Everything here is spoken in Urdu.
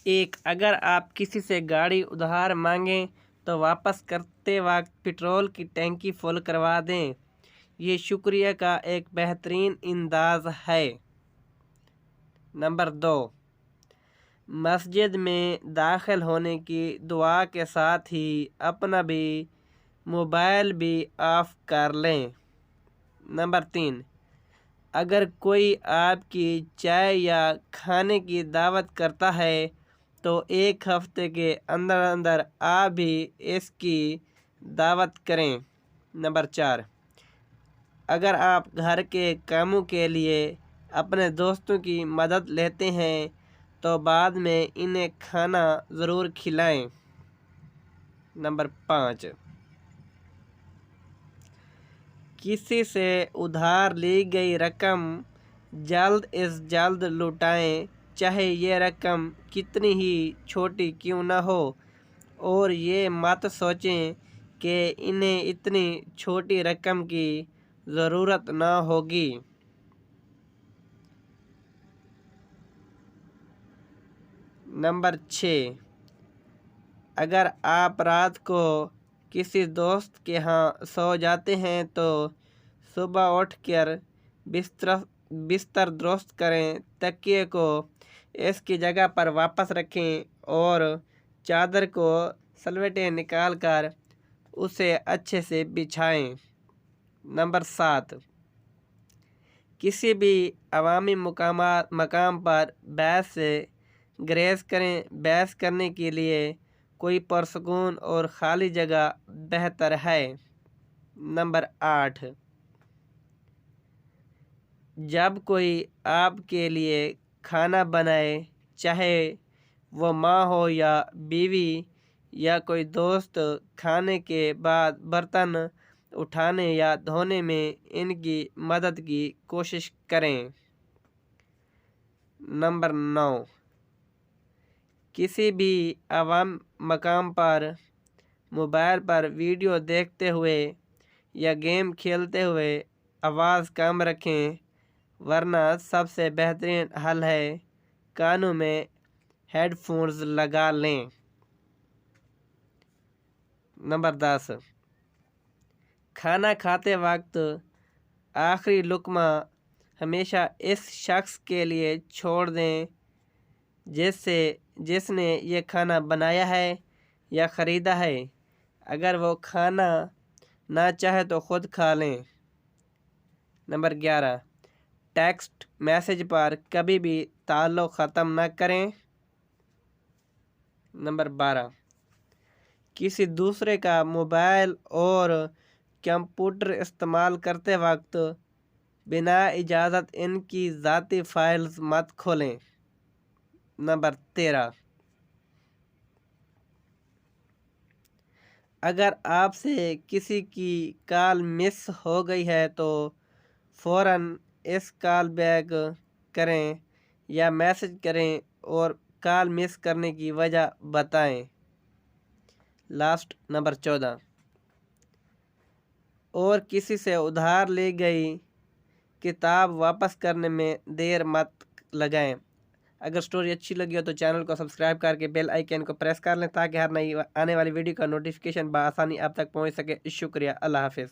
1. اگر آپ کسی سے گاڑی ادھار مانگیں تو واپس کرتے وقت پٹرول کی ٹینکی فل کروا دیں۔ یہ شکریہ کا ایک بہترین انداز ہے۔ نمبر 2. مسجد میں داخل ہونے کی دعا کے ساتھ ہی اپنا بھی موبائل بھی آف کر لیں۔ نمبر 3. اگر کوئی آپ کی چائے یا کھانے کی دعوت کرتا ہے تو ایک ہفتے کے اندر اندر آپ بھی اس کی دعوت کریں۔ نمبر 4. اگر آپ گھر کے کاموں کے لیے اپنے دوستوں کی مدد لیتے ہیں تو بعد میں انہیں کھانا ضرور کھلائیں۔ نمبر 5. کسی سے ادھار لی گئی رقم جلد از جلد لوٹائیں، چاہے یہ رقم کتنی ہی چھوٹی کیوں نہ ہو، اور یہ مت سوچیں کہ انہیں اتنی چھوٹی رقم کی ضرورت نہ ہوگی۔ نمبر 6. اگر آپ رات کو کسی دوست کے ہاں سو جاتے ہیں تو صبح اٹھ کر بستر درست کریں، تکیے کو اس کی جگہ پر واپس رکھیں اور چادر کو سلوٹیں نکال کر اسے اچھے سے بچھائیں۔ نمبر 7. کسی بھی عوامی مقام پر بحث سے گریز کریں۔ بحث کرنے کے لیے کوئی پرسکون اور خالی جگہ بہتر ہے۔ نمبر 8. جب کوئی آپ کے لیے کھانا بنائے، چاہے وہ ماں ہو یا بیوی یا کوئی دوست، کھانے کے بعد برتن اٹھانے یا دھونے میں ان کی مدد کی کوشش کریں۔ نمبر 9. کسی بھی عام مقام پر موبائل پر ویڈیو دیکھتے ہوئے یا گیم کھیلتے ہوئے آواز کم رکھیں، ورنہ سب سے بہترین حل ہے کانوں میں ہیڈ فونز لگا لیں۔ نمبر 10. کھانا کھاتے وقت آخری لقمہ ہمیشہ اس شخص کے لیے چھوڑ دیں جس نے یہ کھانا بنایا ہے یا خریدا ہے۔ اگر وہ کھانا نہ چاہے تو خود کھا لیں۔ نمبر 11. ٹیکسٹ میسج پر کبھی بھی تعلق ختم نہ کریں۔ نمبر 12. کسی دوسرے کا موبائل اور کمپیوٹر استعمال کرتے وقت بنا اجازت ان کی ذاتی فائلز مت کھولیں۔ نمبر 13. اگر آپ سے کسی کی کال مس ہو گئی ہے تو فوراً اس کال بیک کریں یا میسج کریں اور کال مس کرنے کی وجہ بتائیں۔ نمبر 14. اور کسی سے ادھار لی گئی کتاب واپس کرنے میں دیر مت لگائیں۔ اگر سٹوری اچھی لگی ہو تو چینل کو سبسکرائب کر کے بیل آئیکن کو پریس کر لیں تاکہ ہر نئی آنے والی ویڈیو کا نوٹیفیکیشن بآسانی آپ تک پہنچ سکے۔ شکریہ۔ اللہ حافظ۔